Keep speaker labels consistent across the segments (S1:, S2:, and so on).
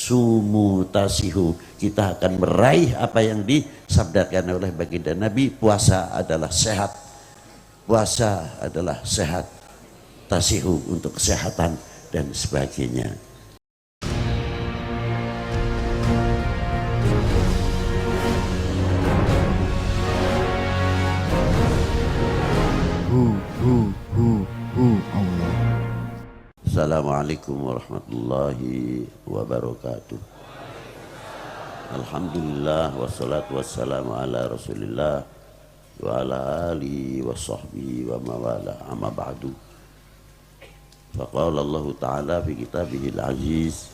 S1: sumu tasihu, kita akan meraih apa yang disabdakan oleh baginda Nabi, puasa adalah sehat, puasa adalah sehat, tasihu untuk kesehatan dan sebagainya.
S2: Allah.
S1: Assalamualaikum warahmatullahi wabarakatuh. Alhamdulillah wassalatu wassalamu ala rasulillah wa ala alihi wa sahbihi wa mawala, amma ba'du. Faqala Allah ta'ala fi kitabihil aziz,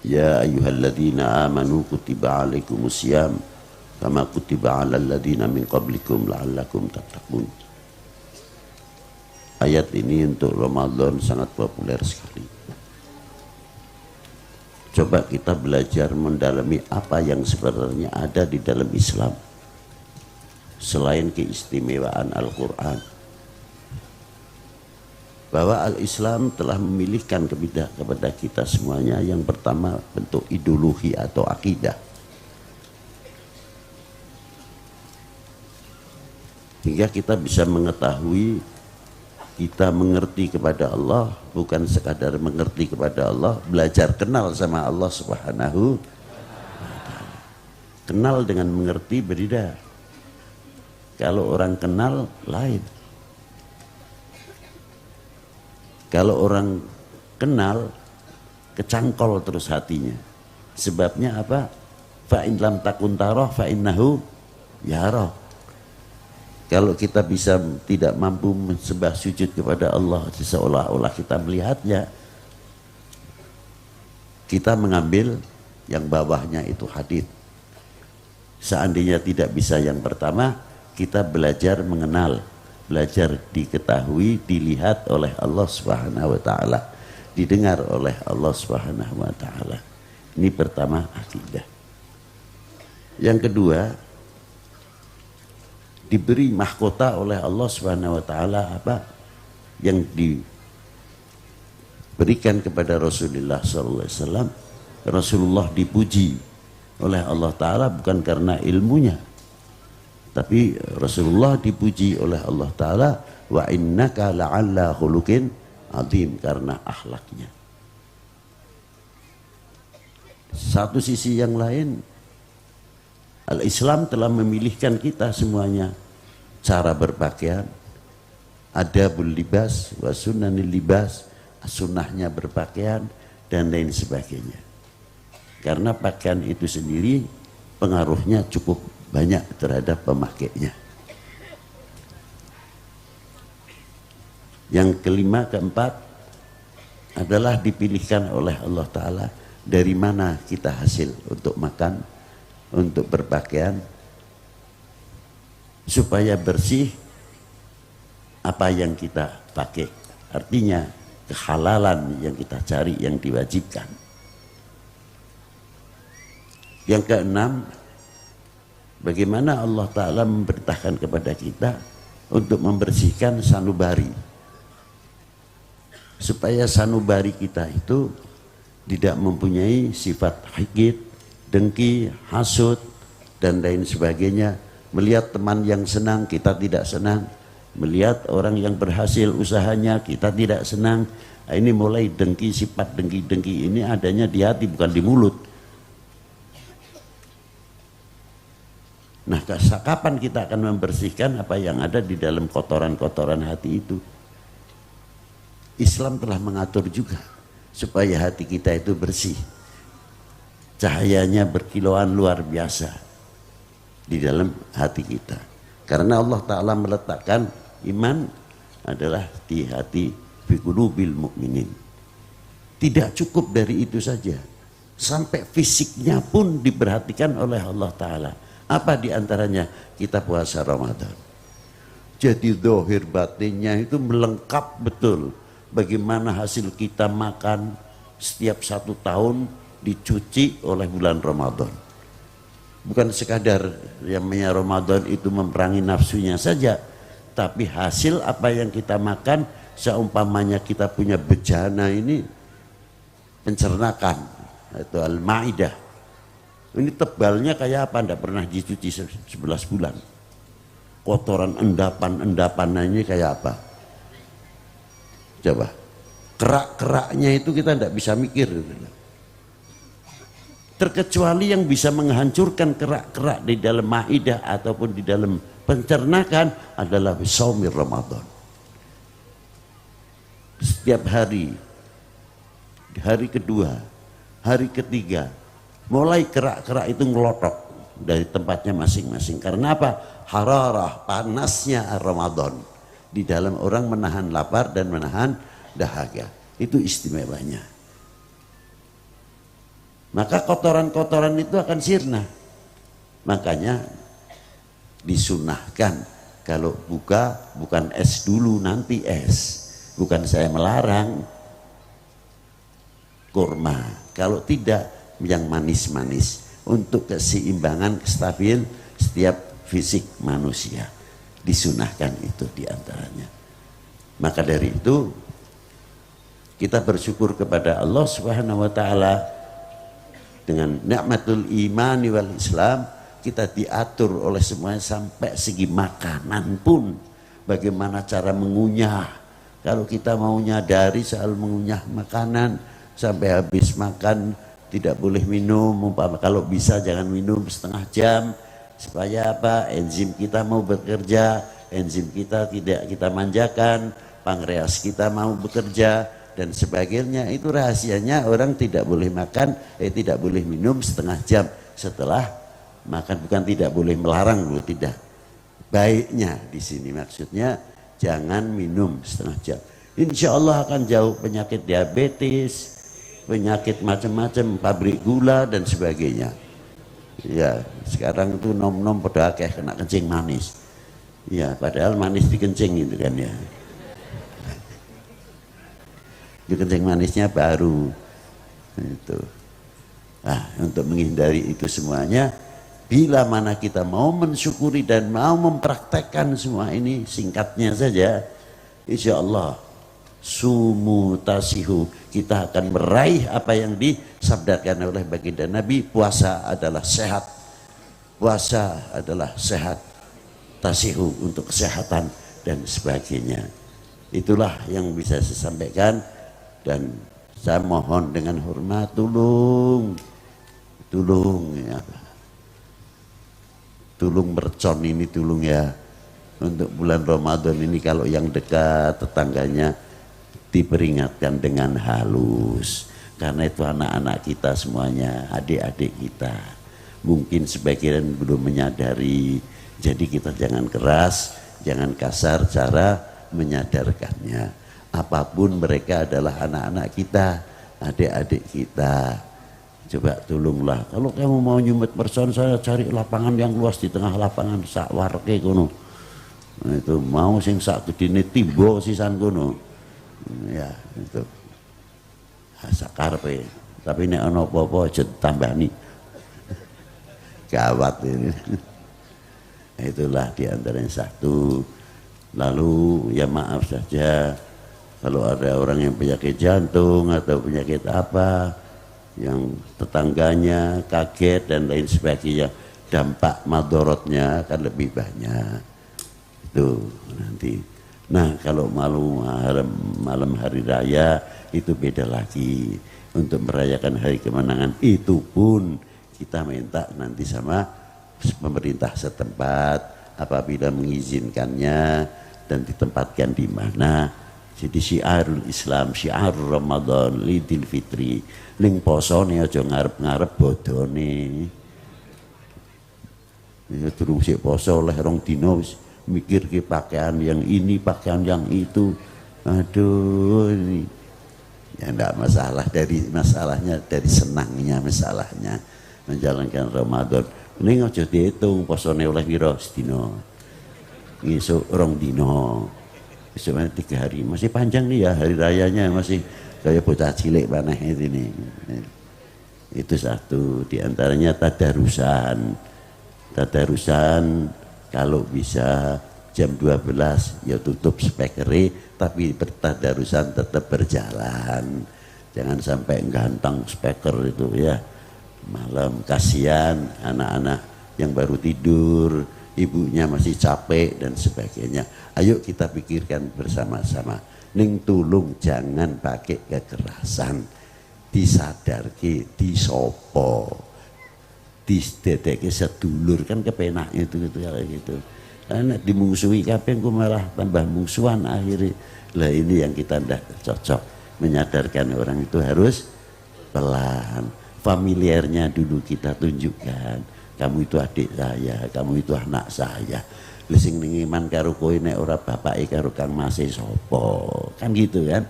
S1: ya ayyuhalladzina amanu kutiba alaikumus syiyam kama kutiba alal ladzina min qablikum la'allakum tattaqun. Ayat ini untuk Ramadan sangat populer sekali. Coba kita belajar mendalami apa yang sebenarnya ada di dalam Islam selain keistimewaan Al-Quran. Bahwa Al-Islam telah memilihkan kepada kita semuanya yang pertama bentuk ideologi atau akidah, hingga kita bisa mengetahui, kita mengerti kepada Allah, bukan sekadar mengerti kepada Allah, belajar kenal sama Allah Subhanahu wa ta'ala. Kenal dengan mengerti berbeda. Kalau orang kenal lain. Kalau orang kenal kecangkol terus hatinya. Sebabnya apa? Fa in lam takun tarah fa innahu yarah. Kalau kita bisa tidak mampu sembah sujud kepada Allah seolah-olah kita melihatnya, kita mengambil yang bawahnya itu hadits. Seandainya tidak bisa yang pertama, kita belajar mengenal, belajar diketahui, dilihat oleh Allah Subhanahu wa ta'ala, didengar oleh Allah Subhanahu wa ta'ala. Ini pertama akidah. Yang kedua, diberi mahkota oleh Allah Subhanahu wa ta'ala apa yang diberikan kepada Rasulullah SAW. Rasulullah dipuji oleh Allah ta'ala bukan karena ilmunya, tapi Rasulullah dipuji oleh Allah ta'ala wa innaka la'alla khuluqin azim, karena akhlaknya. Satu sisi yang lain, Al-Islam telah memilihkan kita semuanya cara berpakaian, adabul libas wa sunnanil libas, sunnahnya berpakaian dan lain sebagainya. Karena pakaian itu sendiri pengaruhnya cukup banyak terhadap pemakainya. Yang kelima, keempat adalah dipilihkan oleh Allah Ta'ala dari mana kita hasil untuk makan, untuk berpakaian, supaya bersih apa yang kita pakai. Artinya kehalalan yang kita cari, yang diwajibkan. Yang keenam, bagaimana Allah Ta'ala memerintahkan kepada kita untuk membersihkan sanubari, supaya sanubari kita itu tidak mempunyai sifat hikid, dengki, hasud, dan lain sebagainya. Melihat teman yang senang, kita tidak senang. Melihat orang yang berhasil usahanya, kita tidak senang. Nah, ini mulai dengki, sifat dengki-dengki ini adanya di hati, bukan di mulut. Nah, kapan kita akan membersihkan apa yang ada di dalam kotoran-kotoran hati itu? Islam telah mengatur juga supaya hati kita itu bersih. Cahayanya berkilauan luar biasa di dalam hati kita. Karena Allah Ta'ala meletakkan iman adalah di hati fi qulubil mu'minin. Tidak cukup dari itu saja, sampai fisiknya pun diperhatikan oleh Allah Ta'ala. Apa diantaranya? Kita puasa Ramadan. Jadi zahir batinnya itu melengkap betul. Bagaimana hasil kita makan setiap 1 tahun dicuci oleh bulan Ramadan. Bukan sekadar yang namanya Ramadan itu memerangi nafsunya saja, tapi hasil apa yang kita makan, seumpamanya kita punya bejana ini, pencernakan atau Al-Maidah. Ini tebalnya kayak apa? Tidak pernah dicuci 11 bulan. Kotoran endapan-endapannya kayak apa? Coba. Kerak-keraknya itu kita tidak bisa mikir. Terkecuali yang bisa menghancurkan kerak-kerak di dalam maidah ataupun di dalam pencernakan adalah shaumir Ramadan. Setiap hari, hari kedua, hari ketiga, mulai kerak-kerak itu ngelotok dari tempatnya masing-masing. Karena apa? Hararah, panasnya Ramadan. Di dalam orang menahan lapar dan menahan dahaga. Itu istimewanya. Maka kotoran-kotoran itu akan sirna. Makanya disunahkan kalau buka bukan es dulu, nanti es. Bukan saya melarang kurma. Kalau tidak yang manis-manis untuk keseimbangan stabil setiap fisik manusia. Disunahkan itu diantaranya. Maka dari itu kita bersyukur kepada Allah Subhanahu wa taala dengan nikmatul imani wal Islam. Kita diatur oleh semuanya sampai segi makanan pun, bagaimana cara mengunyah. Kalau kita maunya dari soal mengunyah makanan sampai habis makan tidak boleh minum, kalau bisa jangan minum setengah jam, supaya apa? Enzim kita mau bekerja, enzim kita tidak kita manjakan, pankreas kita mau bekerja dan sebagainya. Itu rahasianya orang tidak boleh makan, tidak boleh minum setengah jam setelah makan. Bukan tidak boleh melarang loh, tidak. Baiknya di sini maksudnya jangan minum setengah jam. Insya Allah akan jauh penyakit diabetes, penyakit macam-macam, pabrik gula dan sebagainya. Ya, sekarang itu nom-nom pada akeh kena kencing manis. Ya, padahal manis dikencing gitu kan ya. Kencing manisnya baru. Itu. Nah, untuk menghindari itu semuanya, bila mana kita mau mensyukuri dan mau mempraktekkan semua ini, singkatnya saja, insya Allah sumu tasihu, kita akan meraih apa yang disabdakan oleh baginda Nabi. Puasa adalah sehat, puasa adalah sehat, tasihu untuk kesehatan dan sebagainya. Itulah yang bisa saya sampaikan, dan saya mohon dengan hormat tolong ya, tolong mercon ini tolong ya, untuk bulan Ramadan ini kalau yang dekat tetangganya diperingatkan dengan halus, karena itu anak-anak kita semuanya, adik-adik kita, mungkin sebagian belum menyadari. Jadi kita jangan keras, jangan kasar cara menyadarkannya. Apapun mereka adalah anak-anak kita, adik-adik kita. Coba tolonglah, kalau kamu mau nyumet person, saya cari lapangan yang luas di tengah lapangan sak warke kono. Nah, itu mau sing sak gedine timbo sisan kono. Ya itu sakarpe, tapi nek ana apa-apa aja tambani. Gawat ini. Itulah diantaranya satu. Lalu ya maaf saja kalau ada orang yang penyakit jantung atau penyakit apa yang tetangganya kaget dan lain sebagainya, dampak madorotnya akan lebih banyak itu nanti. Nah kalau malam hari raya itu beda lagi. Untuk merayakan hari kemenangan itu pun kita minta nanti sama pemerintah setempat apabila mengizinkannya dan ditempatkan di mana. Jadi syiarul Islam, syiarul Ramadan, Idul Fitri, ning posone aja ngarep-ngarep bodone. Ya durung sik poso oleh rong dina wis mikir ke pakaian yang ini, pakaian yang itu. Aduh ini. Ya enggak masalah, dari masalahnya dari senangnya masalahnya menjalankan Ramadan. Ning aja diitung posone oleh pira sedina. Ngisuk rong dina. Sebenarnya 3 hari masih panjang nih ya, hari rayanya masih kayak bocah cilik panah ini. Itu satu diantaranya tadarusan kalau bisa jam 12 ya tutup spekere, tapi bertadarusan tetap berjalan. Jangan sampai ganteng speaker itu ya. Malam kasihan anak-anak yang baru tidur, ibunya masih capek dan sebagainya. Ayo kita pikirkan bersama-sama. Ning tulung jangan pakai kekerasan. Disadarke, disopo, didedekke sedulur kan kepenak itu gitu. Karena dimungsuhi kabeh engko malah tambah musuhan akhirnya. Lah ini yang kita ndak cocok. Menyadarkan orang itu harus pelan. Familiarnya dulu kita tunjukkan. Kamu itu adik saya, kamu itu anak saya. Lesing ning iman karo kowe nek ora bapake karo Kang Mas sapa. Kan gitu kan.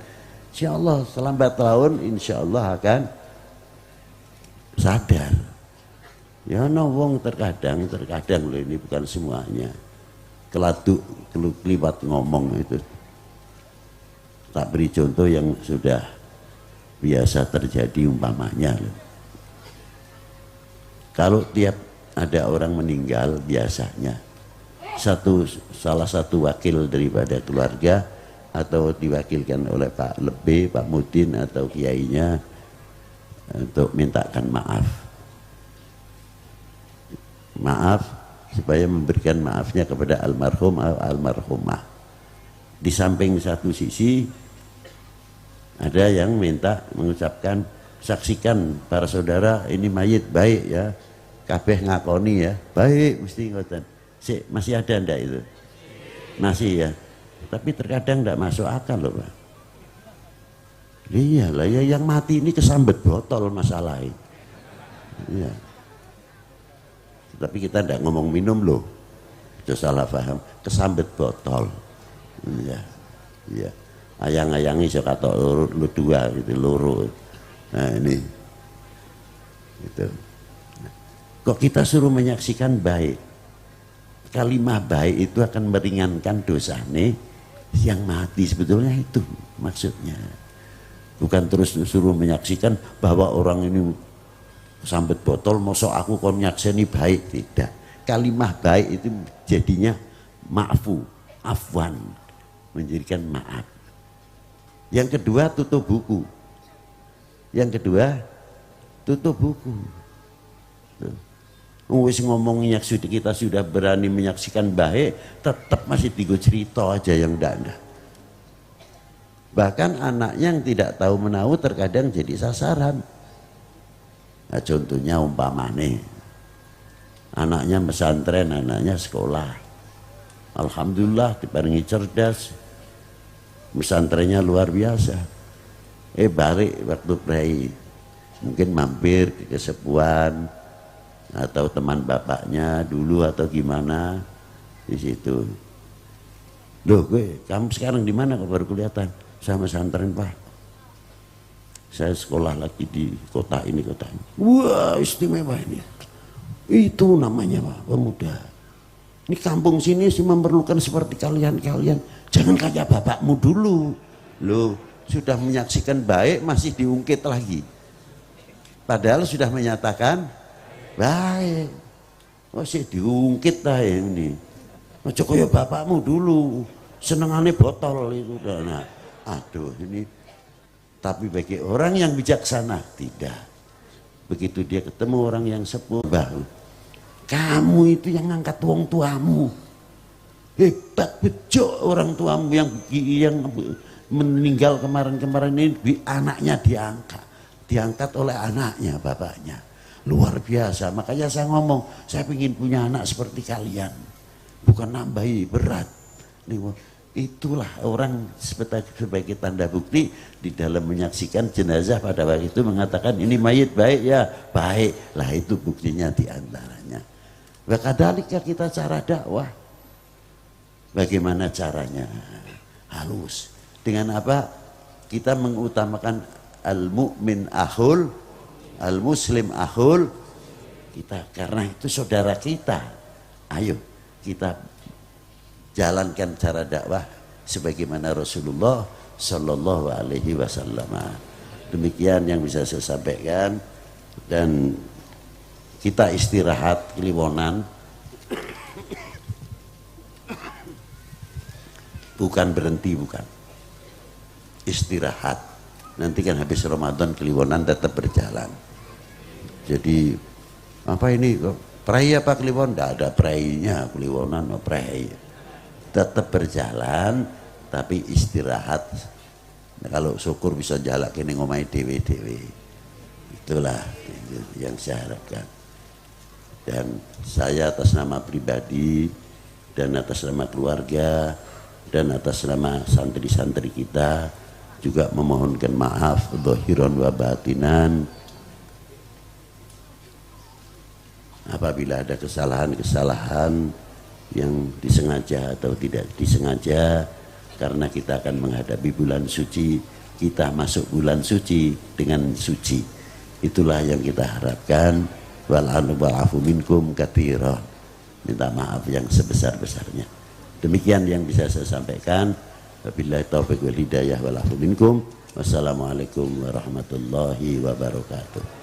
S1: Insyaallah selambat laun insyaallah akan sadar. Ya no wong terkadang loh, ini bukan semuanya. Keladuk keliwat ngomong itu. Tak beri contoh yang sudah biasa terjadi umpamanya loh. Kalau tiap ada orang meninggal biasanya salah satu wakil daripada keluarga atau diwakilkan oleh Pak Lebe, Pak Mudin atau kiainya untuk mintakan maaf supaya memberikan maafnya kepada almarhum atau almarhumah. Di samping satu sisi ada yang minta mengucapkan, saksikan para saudara ini mayit baik ya, kabeh ngakoni ya, baik mesti ngoten. Masih ada ndak itu? Masih ya. Tapi terkadang ndak masuk akal loh Pak. Iyalah ya, yang mati ini kesambet botol masalahnya. Iya. Tapi kita ndak ngomong minum loh. Itu salah paham. Kesambet botol. Iya. Iya. Ayang-ayangi iso katok lu dua gitu loro. Nah ini. Gitu. Kok kita suruh menyaksikan baik? Kalimah baik itu akan meringankan dosa nih yang mati, sebetulnya itu maksudnya. Bukan terus suruh menyaksikan bahwa orang ini sambet botol, mosok aku kon nyakseni baik, tidak. Kalimah baik itu jadinya maafu, afwan, menjadikan maaf. Yang kedua tutup buku. Yang kedua tutup buku. Wis ngomongnya kita sudah berani menyaksikan baik, tetap masih tiga cerita aja yang ndak. Bahkan anaknya yang tidak tahu menahu terkadang jadi sasaran. Nah, contohnya umpamane anaknya pesantren, anaknya sekolah. Alhamdulillah diparingi cerdas, pesantrennya luar biasa. Balik waktu prai, mungkin mampir ke kesepuan atau teman bapaknya dulu atau gimana di situ. Loh, kamu sekarang di mana kok baru kelihatan? Sama pesantren Pak. Saya sekolah lagi di kota ini. Wah, istimewa ini. Itu namanya Pak, pemuda. Ini kampung sini sih memerlukan seperti kalian. Jangan kayak bapakmu dulu. Loh, sudah menyaksikan baik masih diungkit lagi. Padahal sudah menyatakan baik. Masih diungkit lah ini. Aja kaya bapakmu dulu. Senengane botol itu. Nah, aduh ini. Tapi bagi orang yang bijaksana tidak. Begitu dia ketemu orang yang sepuh, baru kamu itu yang ngangkat wong tuamu. Hebat bejo orang tuamu yang meninggal kemarin ini, anaknya diangkat oleh anaknya, bapaknya. Luar biasa. Makanya saya ngomong, saya ingin punya anak seperti kalian, bukan nambahi berat. Itulah orang sebagai tanda bukti di dalam menyaksikan jenazah pada waktu itu mengatakan ini mayit baik ya, baik lah, itu buktinya diantaranya. Wakadhalika kita cara dakwah, bagaimana caranya? Halus. Dengan apa? Kita mengutamakan al-mu'min akhul, al-muslim akhul kita, karena itu saudara kita. Ayo kita jalankan cara dakwah sebagaimana Rasulullah Sallallahu Alaihi Wasallam. Demikian yang bisa saya sampaikan, dan kita istirahat kliwonan, bukan berhenti, bukan istirahat. nanti kan habis Ramadan Kliwonan tetap berjalan. Jadi apa ini kok prai apa Kliwon? Tidak ada prainya, Kliwonan no prai. Tetap berjalan tapi istirahat. Nah, kalau syukur bisa jalak kene ngomai dewe-dewe. Itulah yang saya harapkan. Dan saya atas nama pribadi dan atas nama keluarga dan atas nama santri-santri kita juga memohonkan maaf dhahiran wa batinan apabila ada kesalahan-kesalahan yang disengaja atau tidak disengaja, karena kita akan menghadapi bulan suci, kita masuk bulan suci dengan suci. Itulah yang kita harapkan. Wal minkum katsira. Minta maaf yang sebesar-besarnya. Demikian yang bisa saya sampaikan. Wabillahi taufiq wal hidayah wal afu minkum. Wassalamualaikum warahmatullahi wabarakatuh.